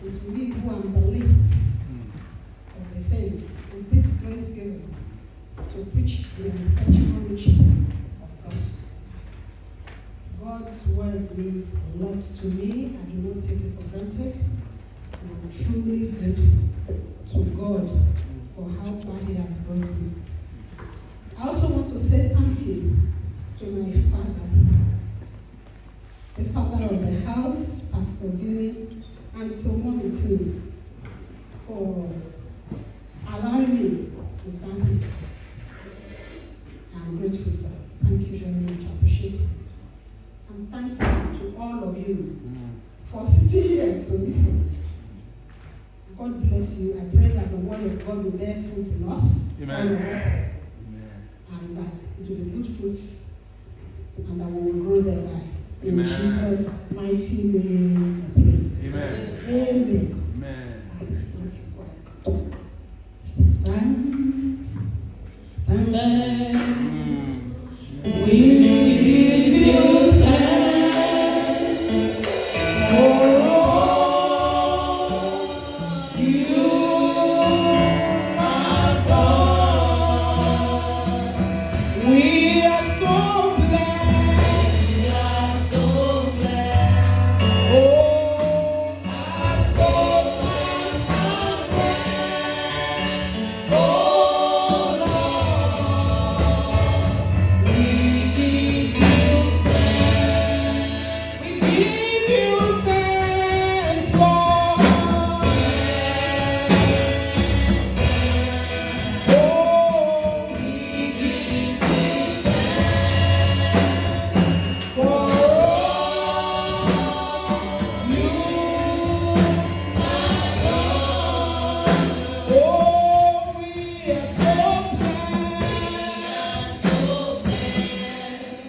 It's we who are the least of the saints. Is this grace given to preach the unsearchable riches of God. God's word means a lot to me. I do not take it for granted. And I'm truly grateful to God for how far He has brought me. I also want to say thank you to my father, the father of the house, Pastor Dini, and to Mommy too, for allowing me to stand here. I'm grateful, sir. Thank you very much. I appreciate you. And thank you to all of you for sitting here to listen. God bless you. I pray that the word of God will bear fruit in us, all of us, and that it will be good fruits, and that we will grow thereby. In Jesus' mighty name, I pray. Amen. Amen. Thanks. We give you thanks for all you have done. We are so glad. We are so glad. Oh, our souls must confess. Oh, Lord, we give you thanks. We give you thanks, Lord. Oh, we give you thanks for all you have done. Oh, we are so glad.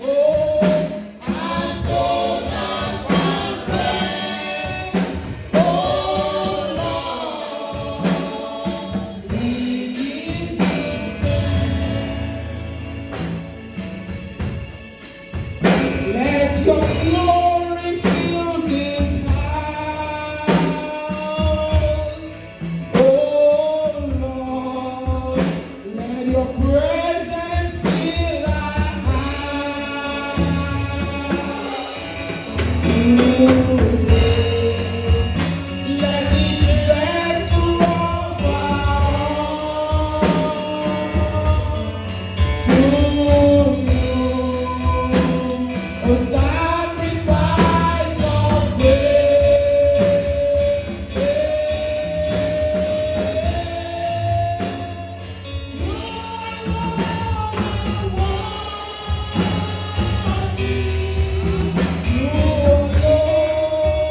Oh, our souls are content. Oh, Lord, we give you thanks. Let your glory fill this house. Oh, Lord, let your presence fill our house. Today, let each vessel offer to you a sacrifice of praise. You alone are worthy. You alone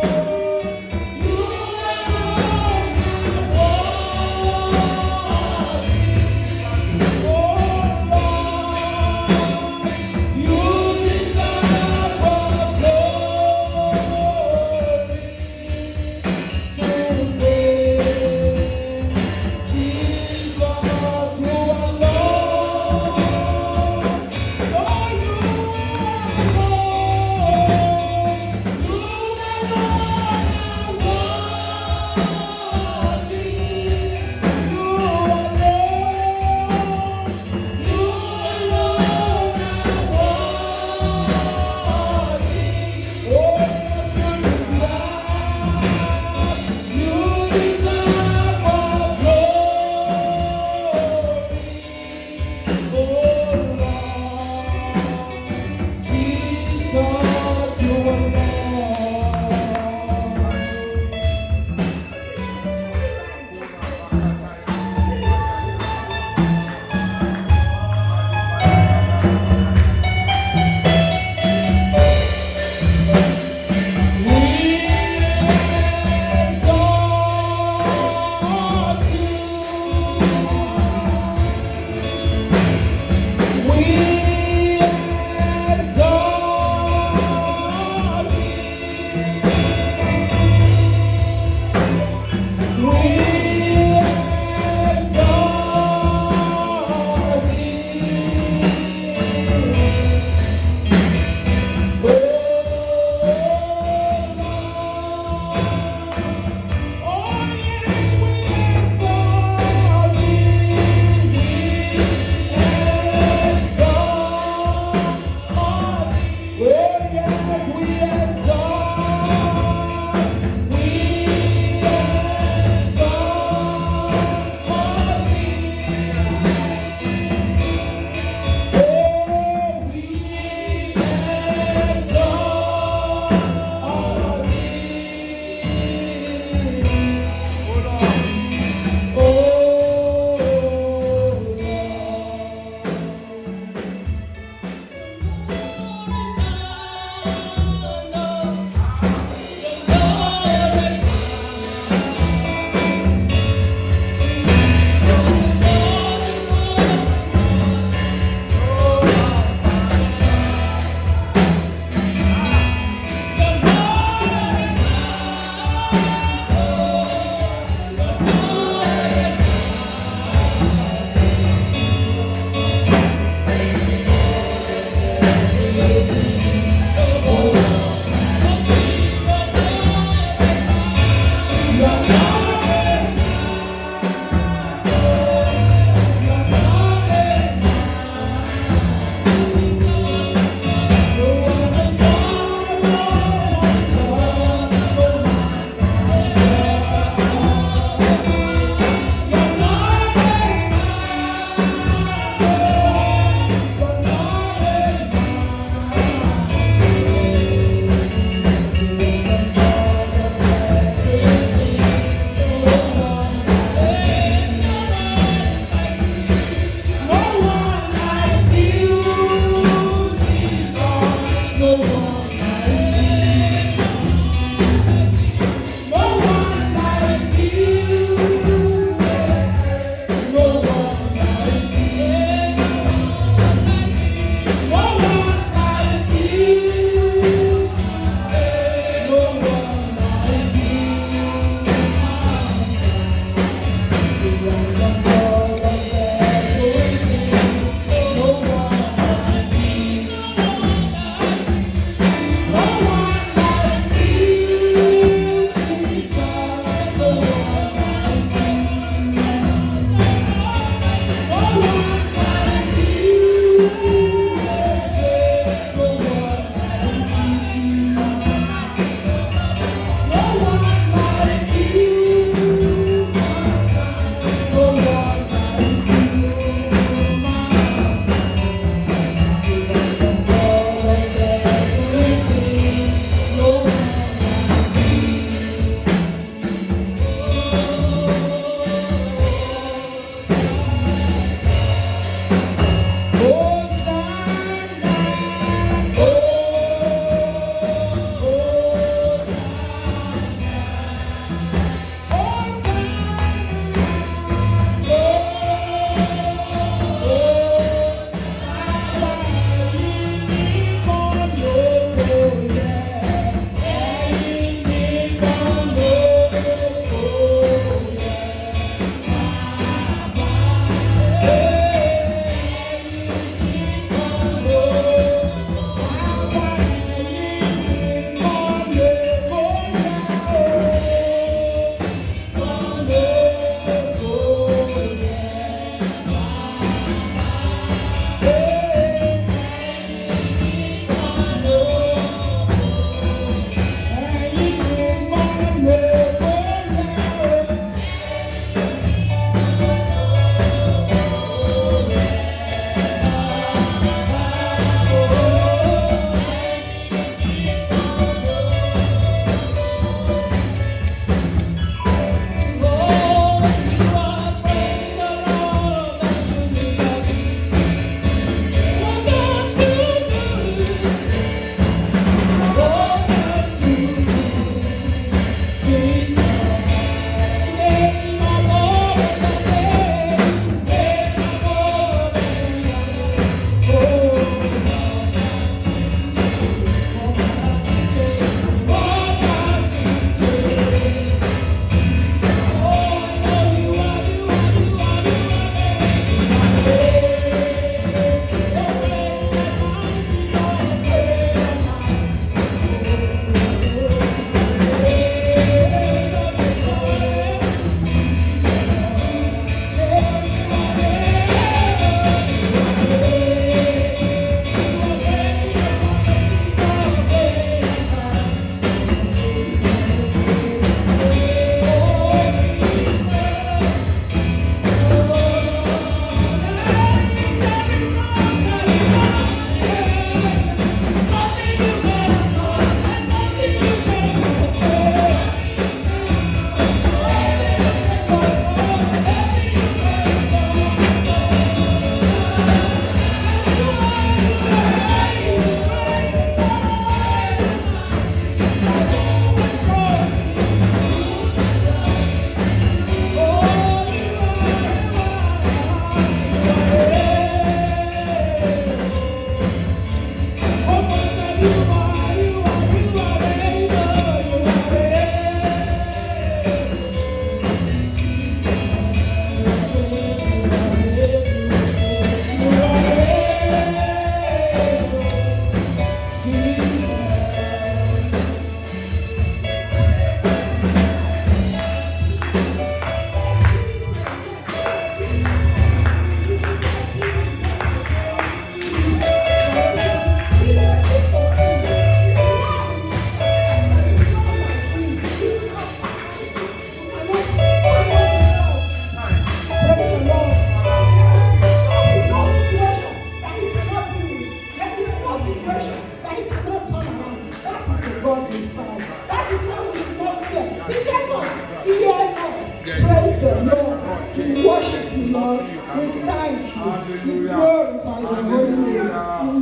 We worship you, Lord. We thank you. We glorify your holy name.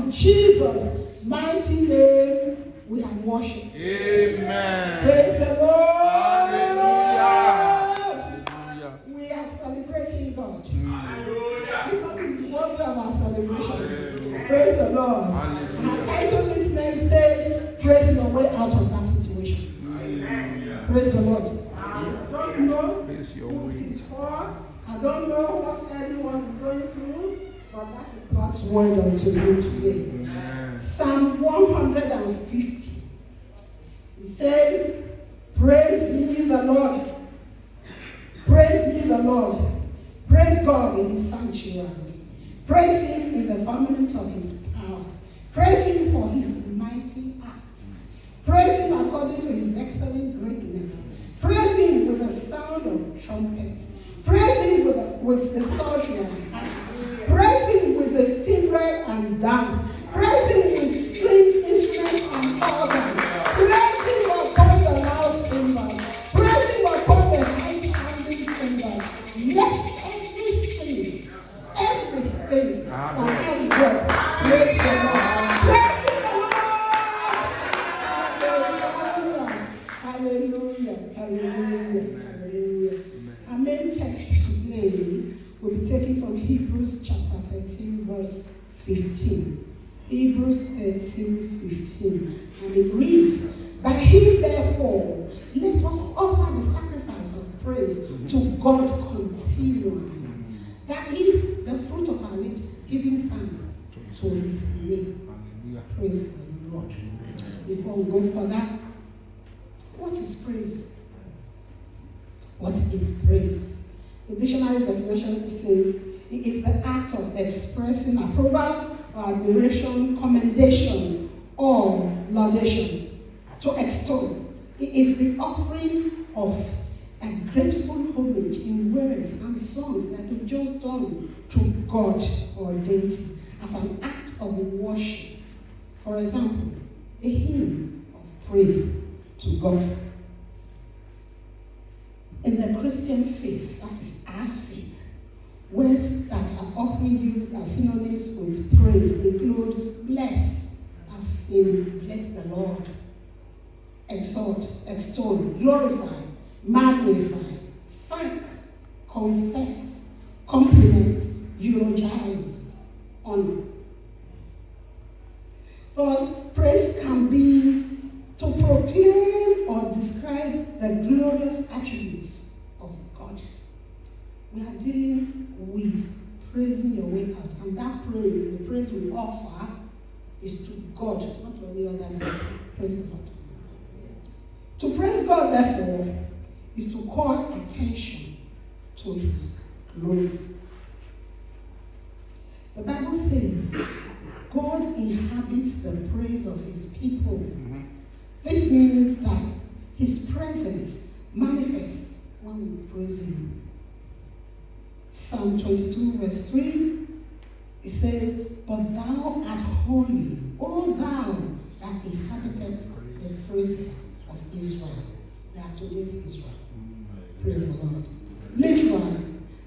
In Jesus' mighty name, we have worshipped. Amen. Praise the Lord. Hallelujah. We are celebrating God. Because he's worthy of our celebration. Praise the Lord. And I told this message, praise your way out of that situation. Praise the Lord. I don't know who it is for. I don't know what anyone is going through, but that is God's word unto you today. Psalm 150. It says, praise ye the Lord. Praise ye the Lord. Praise God in his sanctuary. Praise him in the firmament of his power. Praise him for his mighty acts. Praise him according to his excellent greatness. Praise him with the sound of trumpet. Praise him with the psaltery and harp. Praise him with the timbrel and dance. Praise him with stringed instruments and organ. Praise him upon the loud cymbals. Praise him upon the high-sounding cymbals. Let everything that has breath praise the Lord. Praise the Lord. Hallelujah. Hallelujah. Hallelujah. Our main text today will be taken from Hebrews chapter 13, verse 15. Hebrews 13:15. And it reads, by him therefore, let us offer the sacrifice of praise to God continually. That is the fruit of our lips, giving thanks to his name. Praise the Lord. Before we go further, what is praise? What is praise? The dictionary definition says it is the act of expressing approval or admiration, commendation, or laudation. To extol. It is the offering of a grateful homage in words and songs that we've just done to God or deity as an act of worship. For example, a hymn of praise to God. In the Christian faith, that is our faith, words that are often used as synonyms with praise include bless, as in bless the Lord, exalt, extol, glorify, magnify, thank, confess, compliment, eulogize, honor. Thus, praise can be to proclaim or describe the glorious attributes of God. We are dealing with praising your way out, and that praise, the praise we offer, is to God, not to any other deity. Praise the Lord. To praise God, therefore, is to call attention to his glory. The Bible says God inhabits the praise of his people. This means that his presence manifests when we praise him. Psalm 22 verse 3, it says, but thou art holy, O thou that inhabitest the praises of Israel. We are today's Israel. Praise the Lord. Literally,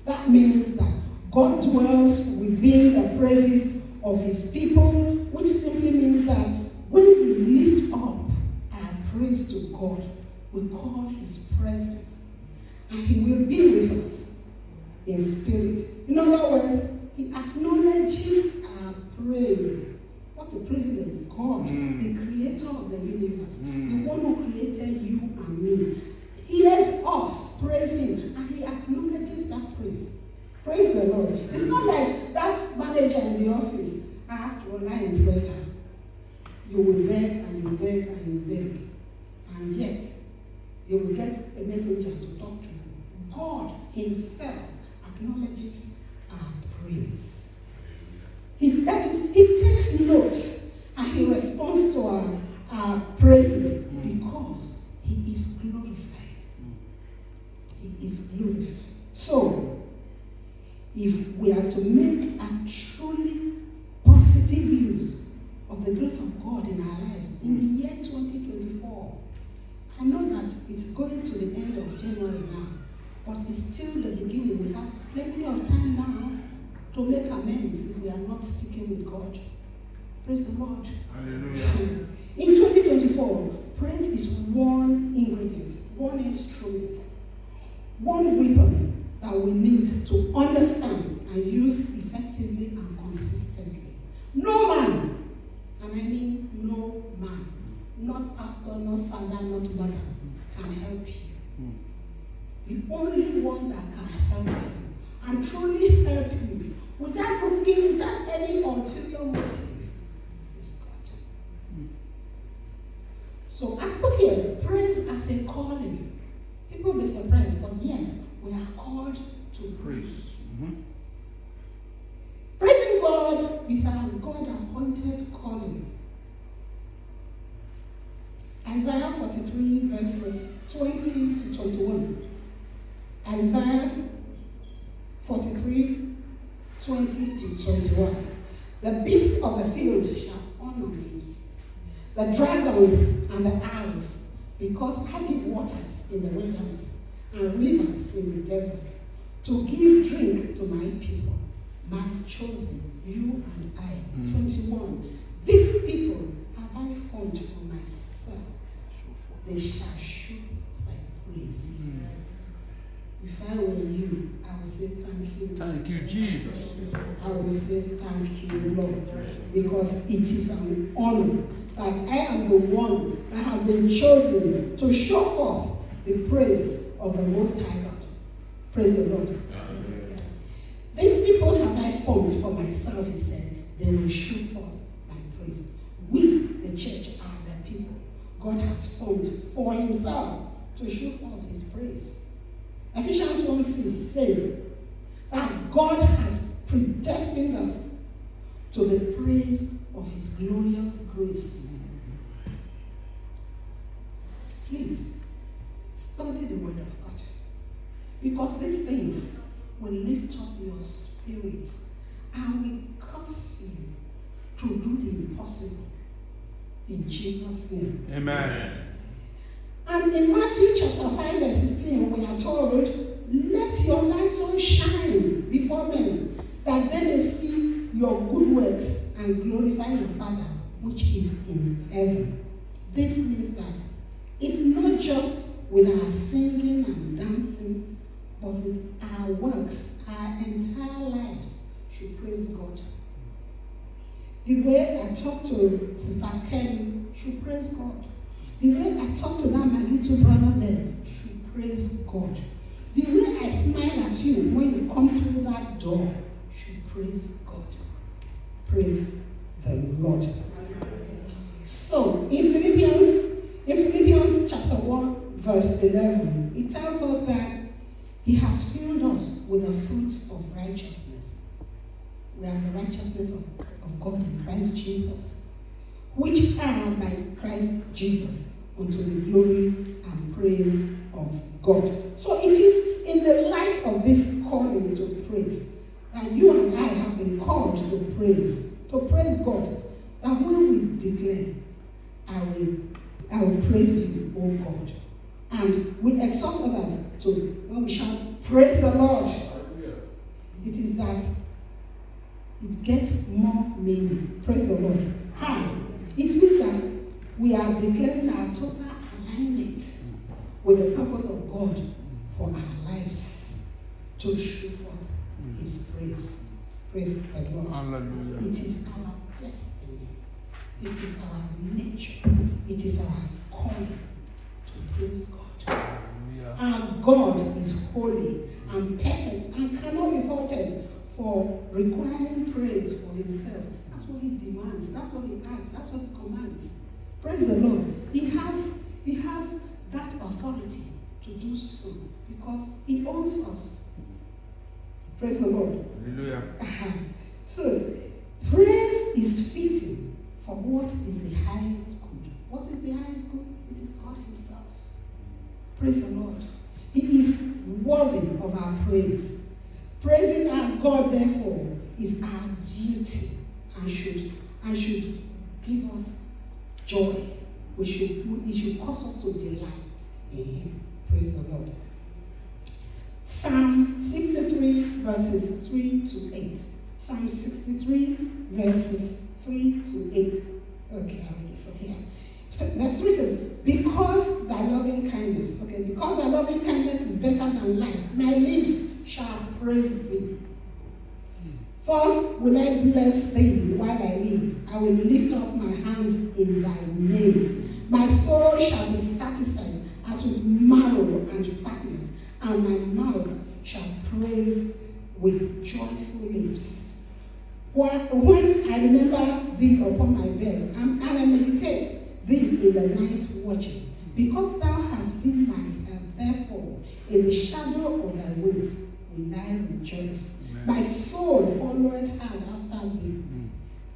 that means that God dwells within the praises of his people, which simply means that when we lift up our praise to God, we call his presence, and he will be with us in spirit. In other words, he acknowledges our praise. What a privilege. God, the creator of the universe, the one who created you and me, hears us praise him, and he acknowledges that praise. Praise the Lord. It's not like that manager in the office, I have to rely on prayer. You will beg and you beg and you beg, and yet you will get a messenger to talk to you. God himself acknowledges our praise. He takes notes and he responds to our praises because he is glorified. He is glorified. So, if we are to make a truly positive use of the grace of God in our lives in the year 2024, I know that it's going to the end of January now, but it's still the beginning. We have plenty of time now to make amends if we are not sticking with God. Praise the Lord. Hallelujah. In 2024, praise is one ingredient, one instrument, one weapon that we need to understand and use effectively and consistently. No man, and I mean no man, not pastor, not father, not mother, can help you. The only one that can help you and truly help you without looking, without any ulterior motive is God. So I've put here praise as a calling. People will be surprised, but yes, we are called to praise. Praising God is our God-appointed calling. Isaiah 43 verses 20 to 21. Isaiah 43, 20 to 21. The beasts of the field shall honor me, the dragons and the owls, because I give waters in the wilderness and rivers in the desert, to give drink to my people, my chosen, you and I. 21. These people have I formed for myself. They shall show forth my praise. If I were you, I would say thank you. Thank you, Jesus. I would say thank you, Lord, because it is an honor that I am the one that have been chosen to show forth the praise of the Most High God. Praise the Lord. These people have I formed for myself, he said. They will show forth my praise. We, the church, are the people God has formed for himself to show forth his praise. Ephesians 1:6 says that God has predestined us to the praise of his glorious grace. Please, study the word of God, because these things will lift up your spirit and will cause you to do the impossible in Jesus' name. Amen. And in Matthew chapter 5 verse 16, we are told, let your light so shine before men, that they may see your good works and glorify your Father which is in heaven. This means that it's not just with our singing and dancing, but with our works, our entire lives should praise God. The way I talk to Sister Kelly should praise God. The way I talk to that my little brother there should praise God. The way I smile at you when you come through that door should praise God. Praise the Lord. So in Philippians chapter 1 verse 11, it tells us that he has filled us with the fruits of righteousness. We are the righteousness of God in Christ Jesus, which are by Christ Jesus unto the glory and praise of God. So it is in the light of this calling to praise that you and I have been called to praise God, that when we declare, I will praise you, O God. And we exhort others to, when we shall praise the Lord, it is that it gets more meaning. Praise the Lord. How? It means that we are declaring our total alignment with the purpose of God for our lives, to show forth his praise. Praise the Lord. Hallelujah. It is our destiny. It is our nature. It is our calling to praise God. And God is holy and perfect and cannot be faulted for requiring praise for himself. That's what he demands. That's what he asks. That's what he commands. Praise the Lord. He has that authority to do so because he owns us. Praise the Lord. Hallelujah. So, praise is fitting for what is the highest good. What is the highest good? It is God himself. Praise the Lord. He is worthy of our praise. Praising our God, therefore, is our duty and should give us joy. It should cause us to delight in him. Praise the Lord. verses 3 to 8. Psalm 63, verses 3 to 8. Okay, I'll read it from here. Verse 3 says, because thy loving kindness, because thy loving kindness is better than life, my lips shall praise thee. First will I bless thee while I live. I will lift up my hands in thy name. My soul shall be satisfied as with marrow and fatness, and my mouth shall praise with joyful lips. When I remember thee upon my bed, and I meditate thee in the night watches, because thou hast been my help, therefore in the shadow of thy wings will I rejoice. Amen. My soul followeth hard after thee.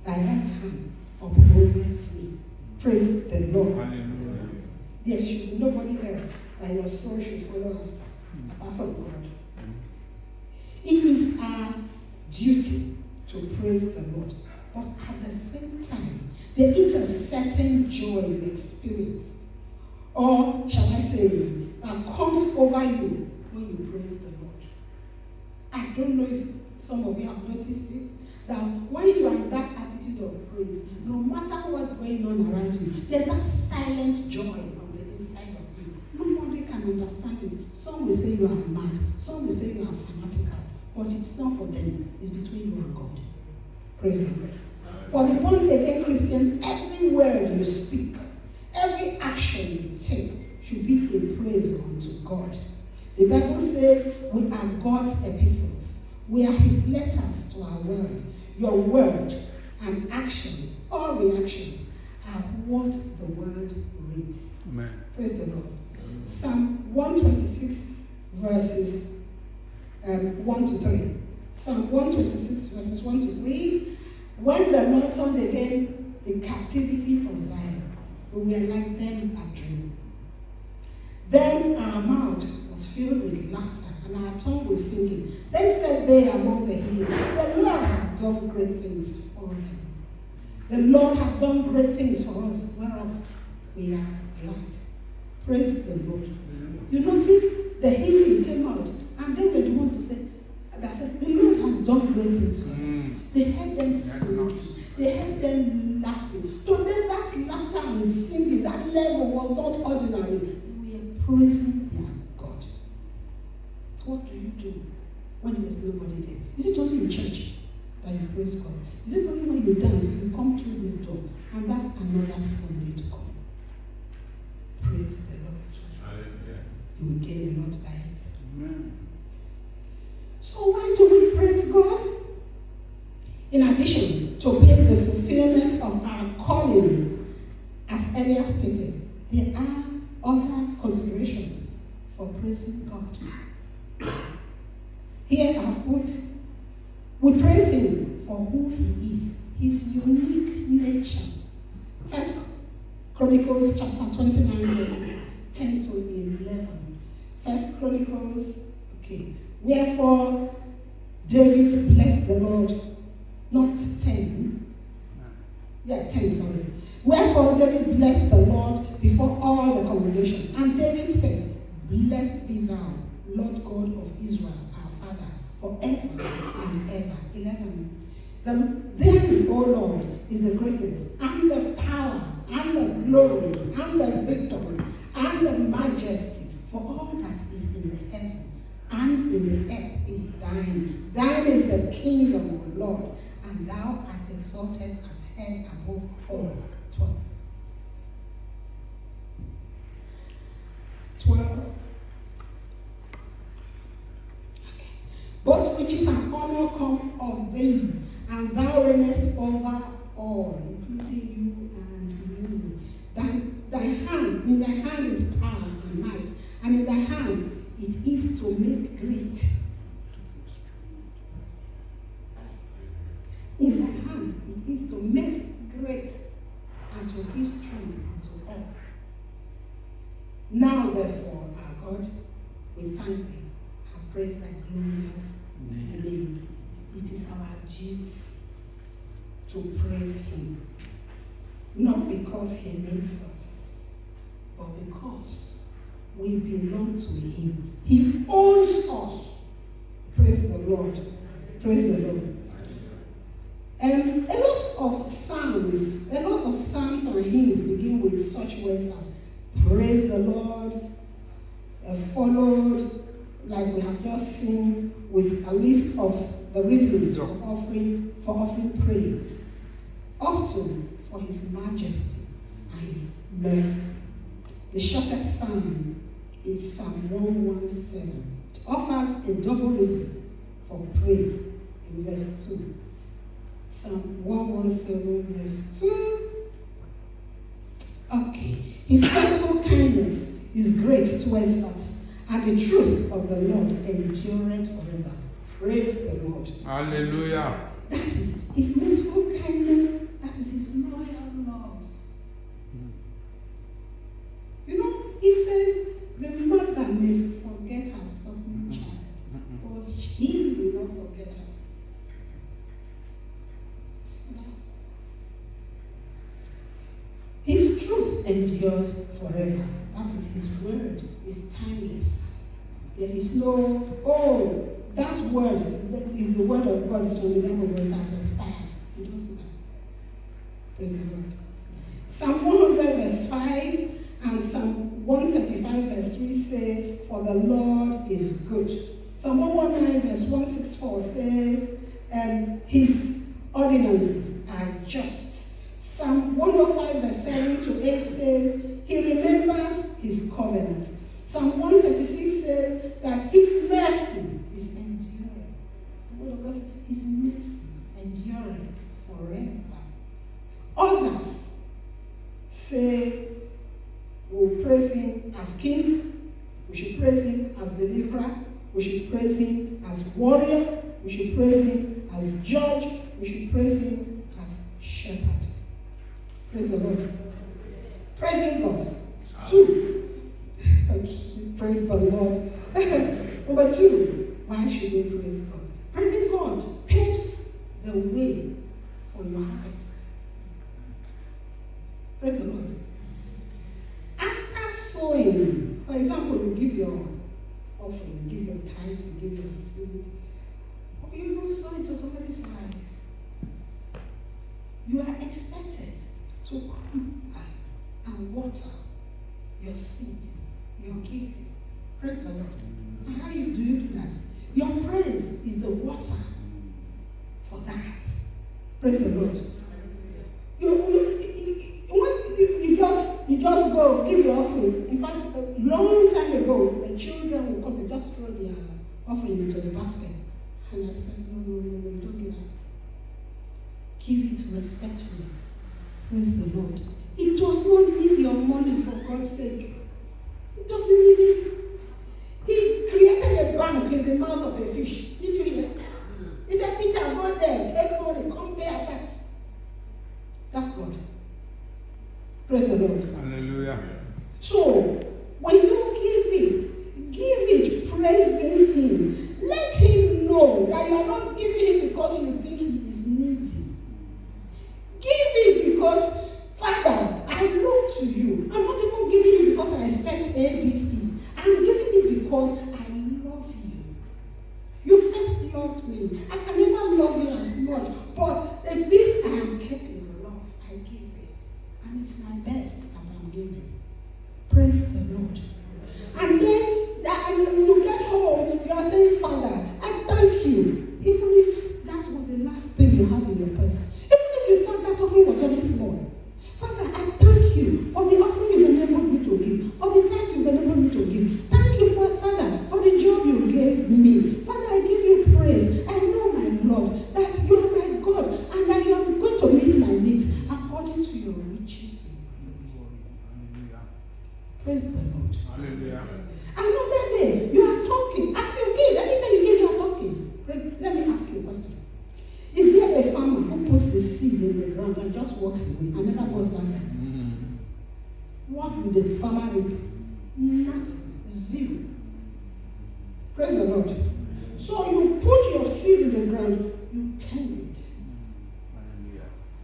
Thy right hand upholdeth me. Praise the Lord. Hallelujah. There should be nobody else that your soul should follow after, apart from God. It is our duty to praise the Lord, but at the same time, there is a certain joy you experience, or shall I say, that comes over you when you praise the Lord. I don't know if some of you have noticed it, that when you are in that attitude of praise, no matter what's going on around you, there's that silent joy on the inside of you. Nobody can understand it. Some will say you are mad, some will say you are fanatical, but it's not for them, it's between you and God. Praise the Lord. For the born-again Christian, every word you speak, every action you take should be a praise unto God. The Bible says we are God's epistles. We are his letters to our world. Your word and actions, all reactions, are what the word reads. Amen. Praise the Lord. Amen. Psalm 126 verses 1 to 3. Psalm 126 verses 1 to 3. When the Lord turned again the captivity of Zion, we were like them that dreamed. Then our mouth was filled with laughter, and our tongue was singing. Then said they among the heathen, the Lord has done great things for them. The Lord has done great things for us, whereof we are glad. Praise the Lord. You notice the heathen came out, and they were the ones to say, that said, the Lord has done great things for them. They heard them singing. They heard them laughing. To them, that laughter and singing, that level was not ordinary. We are praising their God. What do you do when there is nobody there? Is it only in church that you praise God? Is it only when you dance, you come through this door, and that's another Sunday to come? Praise the Lord. You will gain a lot by it. Amen. So why do we praise God? In addition to being the fulfillment of our calling, as earlier stated, there are other considerations for praising God. Here I have put, we praise him for who he is, his unique nature. First Chronicles chapter 29 verses 10 to 11. First Chronicles, okay. Wherefore David blessed the Lord, not 10. Yeah, 10, sorry. Wherefore David blessed the Lord before all the congregation. And David said, blessed be thou, Lord God of Israel, our Father, forever and ever. 11. Then, O Lord, is the greatness, and the power, and the glory, and the victory, and the majesty, for all that is in the heaven and in the earth is thine. Thine is the kingdom, O Lord, and thou art exalted as head above all. 12. Okay. But which is an honor come of thee, and thou reignest over all, including you and me. In thy hand is power and might, and in thy hand it is to make great. In thy hand it is to make great and to give strength unto all. Now therefore, our God, we thank thee and praise thy glorious name. It is our duty to praise him, not because he makes us, but because we belong to him. He owns us. Praise the Lord. Praise the Lord. A lot of psalms and hymns begin with such words as praise the Lord, followed, like we have just seen, with a list of the reasons for offering praise, often for his majesty and his mercy. The shortest psalm is Psalm 117. It offers a double reason for praise in verse 2. Psalm 117, verse 2. Okay. His merciful kindness is great towards us, and the truth of the Lord endureth forever. Praise the Lord. Hallelujah. That is his merciful kindness. That is his loyal love. You know, he says, the mother may forget her suckling child, but he will not forget her. His truth endures forever. That is his word. It's timeless. There is no, that word is the word of God. Is from the Bible, but it has expired. You don't see that. Praise the Lord. Psalm 100 verse 5 and Psalm 135 verse 3 say, for the Lord is good. Psalm 119 verse 164 says, his ordinances are just. Psalm 105 verse 7 to 8 says, he remembers his covenant. Psalm 136 says that his mercy is enduring. The word of God says, his mercy endureth forever. Others say, we'll praise him as king, we should praise him as deliverer, we should praise him as warrior, we should praise him as judge, we should praise him as shepherd. Praise the Lord. Praising God. 2. Thank you. Praise the Lord. Number 2. Why should we praise God? Praising God paves the way for your harvest. Praise the Lord. After sowing, for example, you give your offering, you give your tithes, you give your seed, or you even sow into somebody's life, you are expected to come back and water your seed, your giving. Praise the Lord. And how do you do that? Your praise is the water for that. Praise the Lord. You just go give your offering. In fact, a long time ago, the children will come, they just throw their offering into the basket. And I said, no, don't do that. Give it respectfully. Praise the Lord. It does not need your money, for God's sake. It doesn't need it. He created a bank in the mouth of a fish. Did you hear? He said, Peter, go there, take money, come pay a tax. That's God. Praise the Lord. Hallelujah. So, when you give it praising him. Let him know that you are not giving him because you think he is needy. Give it because, Father, I look to you. I'm not even giving you because I expect ABC. I'm giving it because I love you. You first loved me. I can never love you as much, but the bit I am capable of, I give it. And it's my best that I'm giving. Praise the Lord. And then when you get home, you are saying, Father, I thank you. Even if that was the last thing you had in your purse. Even if you thought that offering was very small. Father, I thank you for the offering you've enabled me to give. For the tithes you've enabled me to give. Thank you, Father, for the job you gave me. Father, I give you praise. I know, my Lord, that you are my God and that you are going to meet my needs according to your riches in glory. Praise the Lord. Hallelujah. Another day, you are talking. As you give, anytime you give, you are talking. Let me ask you a question. Is there a farmer who puts the seed in the ground and just walks away and never goes back there? What will the farmer reap? Nothing. Zero. Praise the Lord. So you put your seed in the ground, you tend it.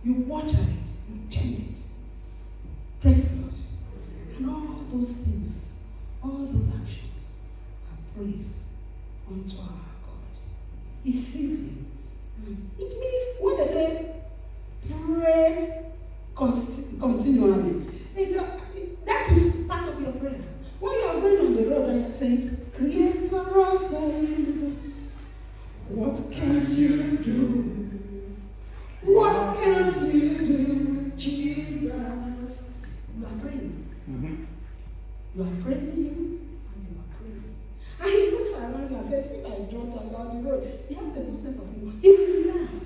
You water it, you tend it. Praise the Lord. And all those things, all those actions are praise unto our God. He sees you. It means when they say pray continually, that is part of your prayer. When you are going on the road and you are saying, Creator of the universe, what can't you do? What can't you do, Jesus? You are praying. You are praising Him and you are praying. And He looks around and says, see my daughter on the road. He has a sense of humor. He will laugh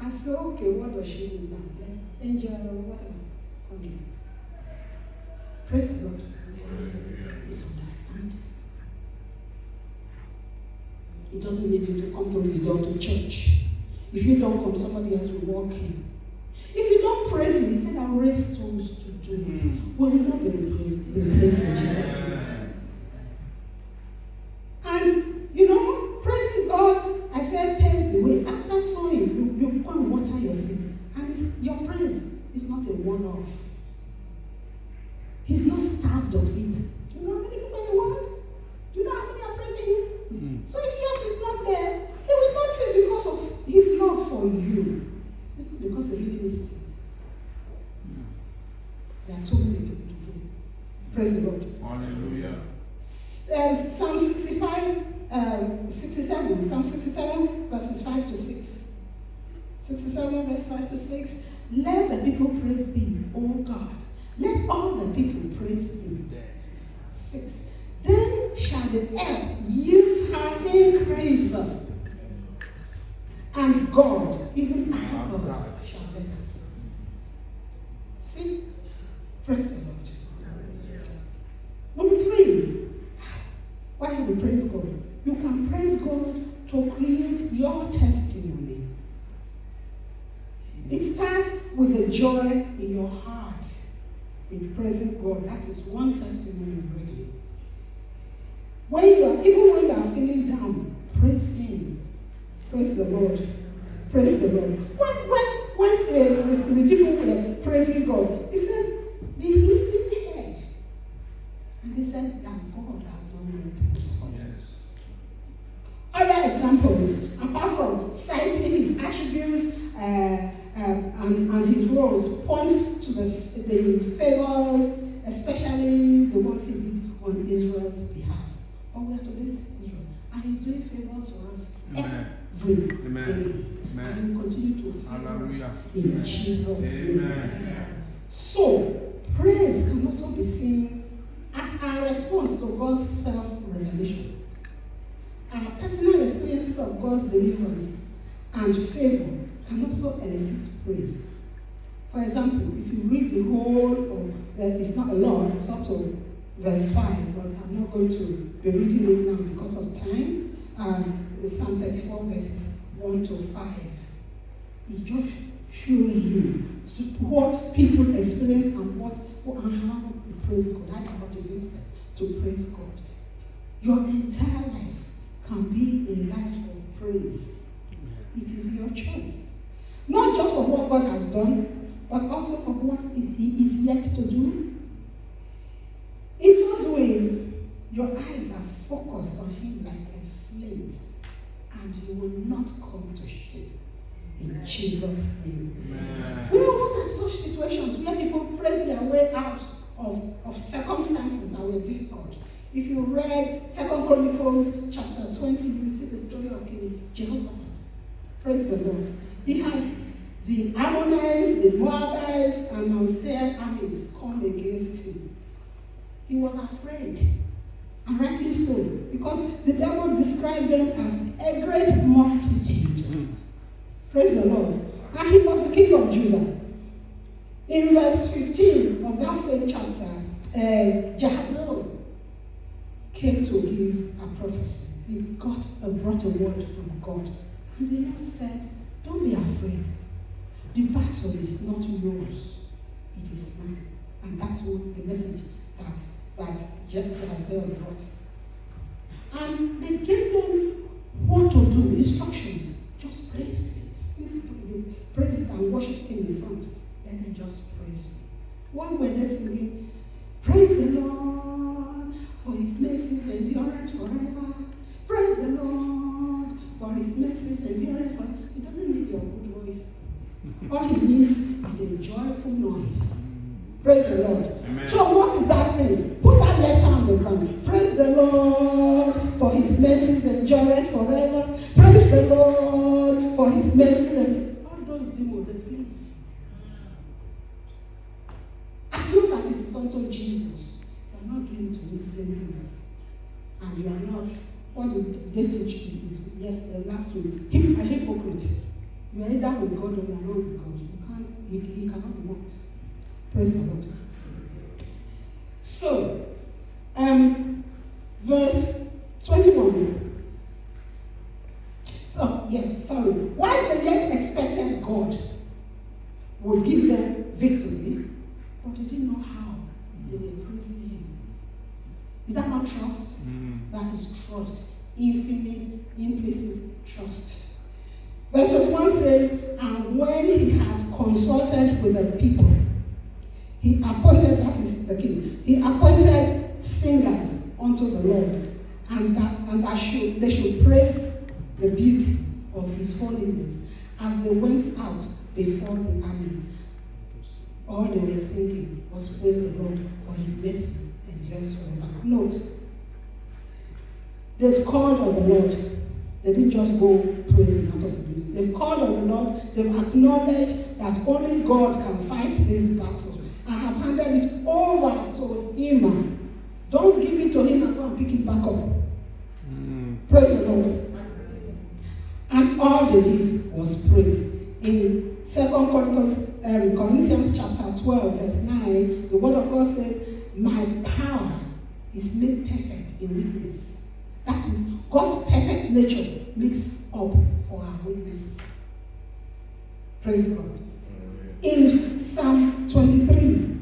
and say, okay, what does she do now? Let's enjoy or whatever. Come here. Praise the Lord. It's understanding. It doesn't need you to come through the door to church. If you don't come, somebody else will walk in. If you don't praise Him, He said, I'll raise stones to do it. We will not be replaced in Jesus' name. And, praising God, I said, paves the way. After sowing, you go and water your seed. And your praise is not a one-off. He's not starved of it. Do you know how many people in the world? Do you know how many are praising Him? So if yours is not there, He will notice because of His love for you. It's not because He really misses it. There are too many people to do it. Praise the Lord. Hallelujah. Psalm 67, verses 5 to 6. 67, verse 5 to 6. Let the people praise Thee, O God. Let all the people praise Thee. 6. Then shall the earth yield her increase. And God, even our God, shall bless us. See? Praise the Lord. Number 3. Why do we praise God? You can praise God to create your testimony. It starts with the joy in your heart in praising God. That is one testimony already. Even when you are feeling down, praise Him. Praise the Lord. Praise the Lord. When the people were praising God, He said, the eating head. And they said that God has done great things for them. Other examples, apart from citing His attributes and His roles, point to the favors, especially the ones He did on Israel's behalf. But we are today's Israel, and He's doing favors for us every day. Amen. And He will continue to favor us in Jesus' name. So, praise can also be seen as our response to God's self-revelation. Our personal experiences of God's deliverance and favor can also elicit praise. For example, if you read the whole of, it's not a lot, it's up to verse 5, but I'm not going to be reading it now because of time. Psalm 34 verses 1 to 5. It just shows you what people experience and how they praise God, how it motivates them to praise God. Your entire life can be a life of praise. It is your choice. Not just for what God has done, but also for what He is yet to do. In so doing, your eyes are focused on Him like a flint, and you will not come to shame. In Jesus' name. Well, what are such situations where people praise their way out of circumstances that were difficult? If you read 2 Chronicles chapter 20, you will see the story of King Jehoshaphat. Praise the Lord. He had the Ammonites, the Moabites, and Mount Seir armies come against him. He was afraid, and rightly so, because the Bible described them as a great multitude. Praise the Lord. And he was the king of Judah. In verse 15 of that same chapter, Jahaziel came to give a prophecy. He brought a word from God. And the Lord said, don't be afraid. The battle is not yours. It is mine. And that's what the message that Jahaziel brought. And they gave them what to do, instructions. Just praise him. Praise and worship him in front. Let them just praise him. One were they singing, praise the Lord, for his mercies endureth forever. Praise the Lord, for for his mercies endureth forever. He doesn't need your good voice. All he needs is a joyful noise. Praise the Lord. Amen. So what is that thing? Put that letter on the ground. Praise the Lord, for his mercies endureth forever. Praise the Lord, for his mercies and all those demons, they flee. As long as it is unto Jesus, you are not doing it to anything else. And you are not, what did they teach you? Yes, last week. A hypocrite. You are either with God or you are not with God. You can't, he cannot be mocked. Praise the Lord. So, verse 21. So, yes, sorry. Whilst they yet expected God would give them victory, but they didn't know how. They were praising him. Is that not trust? That is trust. Infinite, implicit trust. Verse 21 says, and when he had consulted with the people, he appointed, that is the king, he appointed singers unto the Lord, and that they should praise the beauty of his holiness as they went out before the army. All they were singing was praise the Lord for his mercy endures forever. Note, they'd called on the Lord. They didn't just go praising out of the blues. They've called on the Lord. They've acknowledged that only God can fight this battle. I have handed it over to him. Don't give it to him and go and pick it back up. Praise the Lord. And all they did was praise. In 2 Corinthians chapter 12, verse 9, the word of God says, my power is made perfect in weakness. That is, God's perfect nature makes up for our weaknesses. Praise God. In Psalm 23,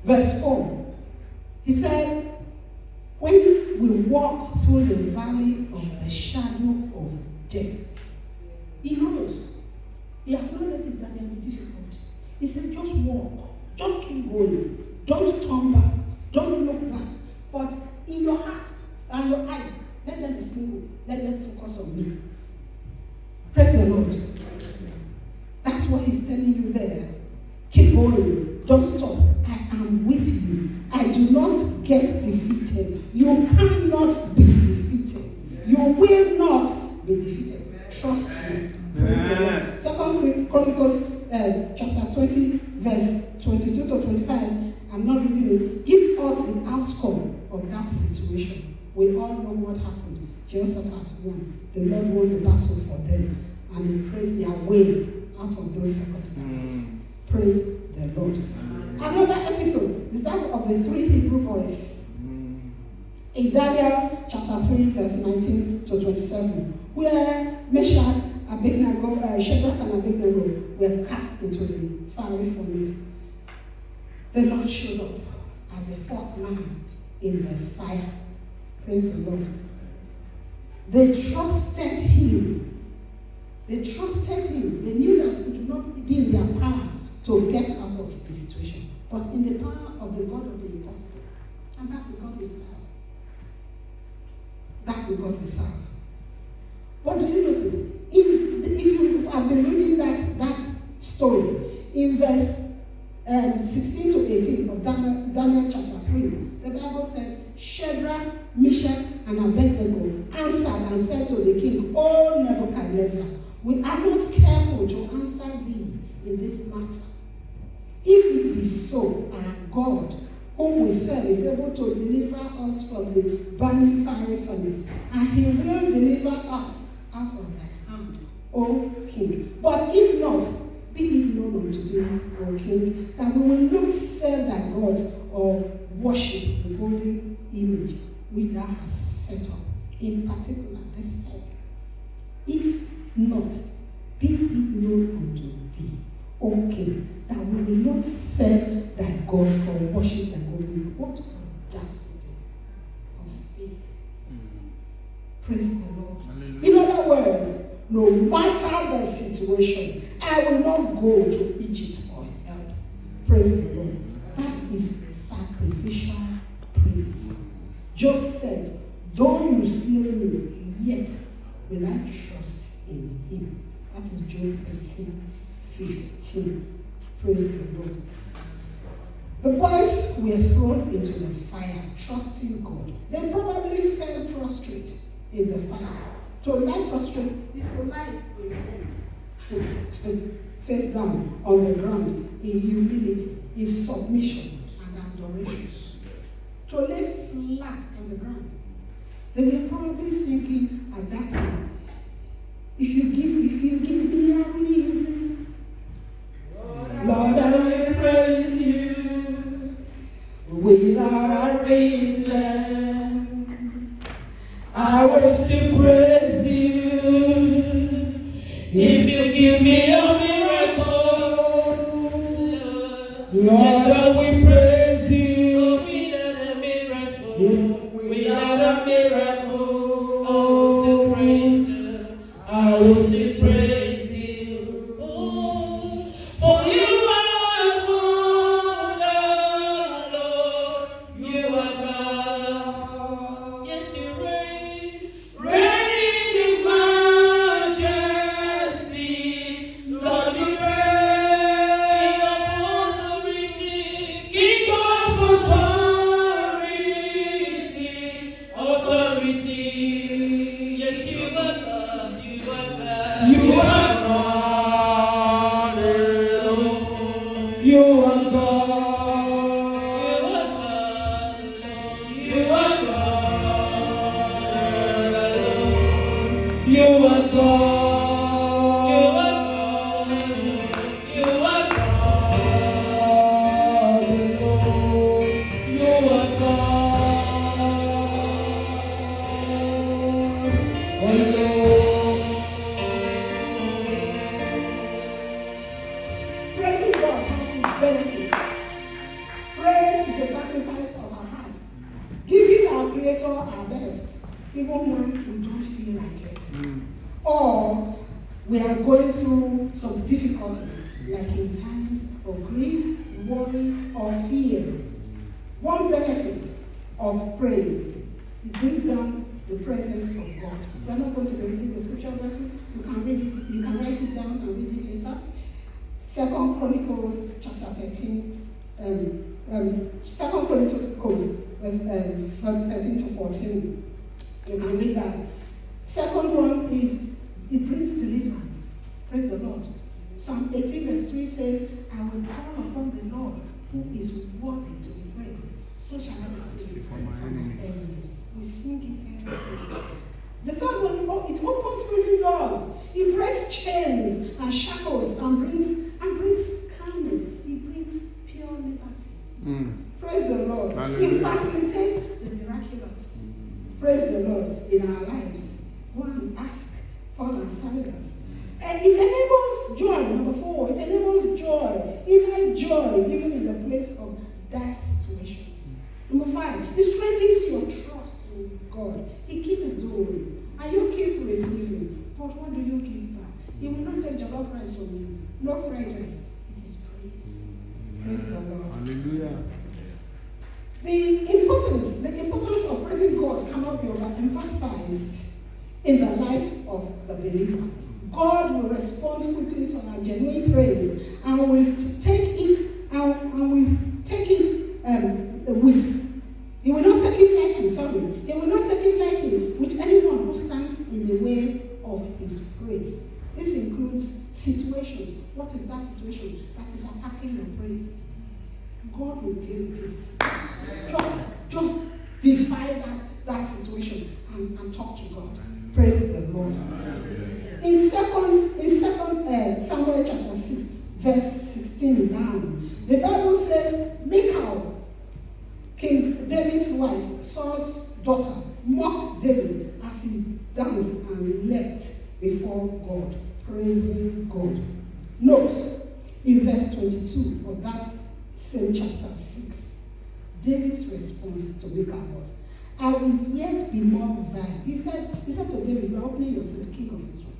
verse 4, he said, when we walk through the valley of the shadow of death, he knows. He acknowledges that they will be difficult. He said, just walk. Just keep going. Don't turn back. Don't look back. But in your heart and your eyes, let them be single. Let them focus on me. Praise the Lord. That's what he's telling you there. Keep going. Don't stop. I am with you. I do not get defeated. You cannot be defeated. You will not be defeated. Trust me. Praise the Lord. 2 Chronicles chapter 20, verse 22 to 25. I'm not reading it. Gives us the outcome of that situation. We all know what happened. Jehoshaphat won. The Lord won the battle for them. And they praised their way out of those circumstances. Praise the Lord. Another episode is that of the 3 Hebrew boys. In Daniel chapter 3, verse 19 to 27, where Meshach, Abednego, Shadrach and Abednego were cast into the fiery furnace. The Lord showed up as the fourth man in the fire. Praise the Lord. They trusted him. They trusted him. They knew that it would not be in their power to get out of the situation, but in the power of the God of the impossible. And that's the God we serve. That's the God we serve. But do you notice? If you have been reading that story, in verse 16 to 18 of Daniel chapter 3, the Bible said, Shadrach, Meshach, and Abednego answered and said to the king, O Nebuchadnezzar, we are not careful to answer thee in this matter. If it be so, our God, whom we serve, is able to deliver us from the burning fiery furnace, and he will deliver us out of thy hand, O king. But if not, be it known unto thee, O king, that we will not serve thy gods or worship the golden image which thou hast set up. In particular, they said, if not, be it known unto thee, O king, that we will not serve thy gods or worship thy golden image. What audacity of faith. Praise the Lord. Hallelujah. In other words, no matter the situation, I will not go to Egypt for help. Praise the Lord. That is sacrificial praise. Job said, though you slay me, yet will I trust in him? That is Job 13:15. Praise the Lord. The boys were thrown into the fire, trusting God. They probably fell prostrate in the fire. To lie prostrate is to lie face down on the ground in humility, in submission and adoration. To lay flat on the ground. They were probably thinking at that time, if you give me a reason, Lord, I will praise you without a reason. I will still praise you. If you give me a miracle, Lord, I will praise you. Without a miracle, I will still praise you. I will still praise you. Oh, for you are good, oh Lord. You are God. Yes, you reign. Reign in majesty. Lord, you reign of authority. King of authority. Yes, you are God. You are God. You are God. You are God. You are God. You are God. Praising God has its benefits. Praise is a sacrifice of our heart, giving our Creator our best, even when we don't feel like it. Or we are going through some difficulties, like in times of grief, worry, or fear. One benefit of praise, it brings down the presence of God. We are not going to be reading the scripture verses. You can read it, you can write it down and read it later. 2 Chronicles chapter 13, 2 Chronicles verse 13 to 14. You can read that. Second one is, it brings deliverance. Praise the Lord. Psalm 18 verse 3 says, I will call upon the Lord who is worthy to be praised. So shall I be saved from my enemies. We sing it every day. The third one, it opens prison doors. It breaks chains and shackles and brings calmness. It brings pure liberty. Praise the Lord. Hallelujah. It facilitates the miraculous. Praise the Lord in our lives. Go and ask Paul and Silas. And it enables joy. Number 4, it enables joy. Inner joy, even in the place of dire situations. Number 5, it strengthens your trust in God. He keeps doing, and you keep receiving. But what do you give back? He will not take jollof rice from you. No fried rice. It is praise. Praise the Lord. Hallelujah. The importance of praising God cannot be overemphasized in the life of the believer. God will respond quickly to our genuine praise, and will take it with. He will not take it lightly. He will not take it lightly with anyone who stands in the way of his praise. This includes situations. What is that situation that is attacking your praise? God will deal with it. Just defy that situation and talk to God. Praise the Lord. In second Samuel chapter 6, verse 16 down, the Bible says, Michal, King David's wife, Saul's daughter, mocked David as he danced and leapt before God, praising God. Note, in verse 22 of that same chapter 6, David's response to Michal was, I will yet be more vile. He said to David, you are opening yourself, king of Israel.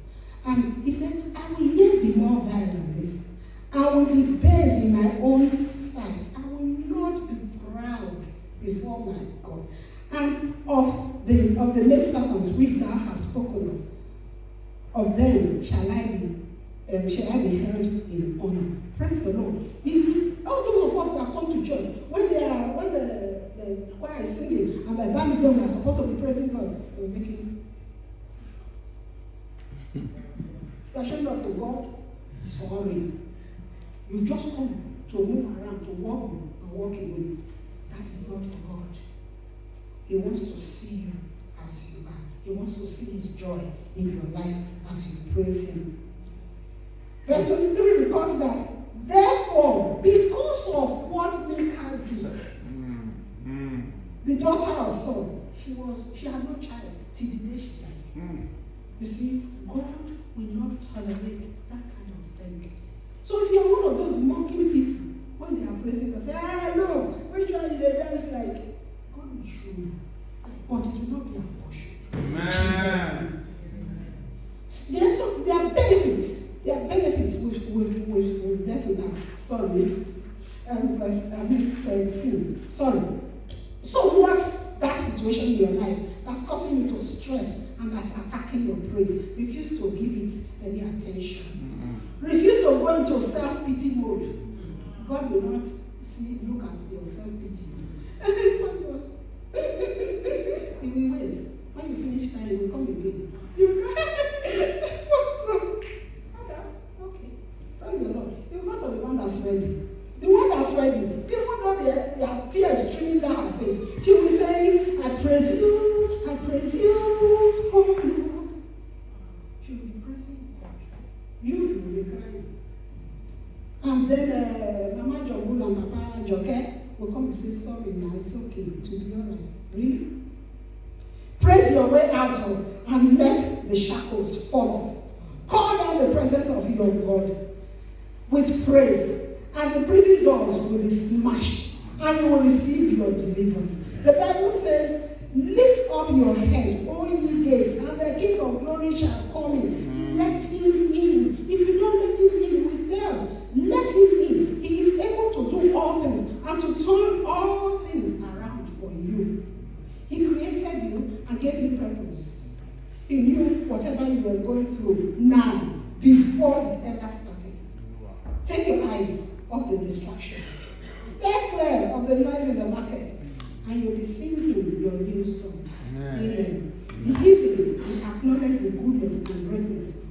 And he said, I will yet be more vile than this. I will be base in my own sight. I will not be proud before my God. And of the maidservants which thou hast spoken of, of them shall I be held in honor. Praise the Lord. All those of us that come to church, when the choir is singing and by band we are supposed to be praising God, we're making. You are showing off to God. Sorry. You just come to move around, to walk and walk away. That is not for God. He wants to see you as you are. He wants to see his joy in your life as you praise him. Verse 23 records that, therefore, because of what Micah did, the daughter of Saul, she had no child till the day she died. You see, God will not tolerate that kind of thing. So if you are one of those mocking people, when they are praising God, say, no, which one did they dance like? God will show you. But it will not be our portion. Amen. There are benefits. There are benefits which we've dealt with now. Sorry. Verse 13. Sorry. So what's that situation in your life that's causing you to stress and that's attacking your praise? Refuse to give it any attention. Refuse to go into self-pity mode. God will not look at your self-pity. He will wait. When you finish crying, he will come again. Okay. Praise the Lord. You go to the one that's ready. The one that's ready, even though there are tears streaming down her face, she will say, I praise you, oh Lord. She will be praising God. You will be crying. And then Mama Jambul and Papa Joke will come and say, sorry, now it's okay, to be all right. Really? Praise your way out of and let the shackles fall off. Call down the presence of your God with praise, and the prison doors will be smashed, and you will receive your deliverance. The Bible says, lift up your head, O ye gates, and the King of glory shall come in. Let him in. If you don't let him in, he will stay out. Let him in. He is able to do all things and to turn all things around for you. He created you and gave you purpose. He knew whatever you were going through now, before it ever started. Take your eyes off the distractions. Stay clear of the noise in the market, and you'll be singing your new song. Amen. The evening will acknowledge the goodness and greatness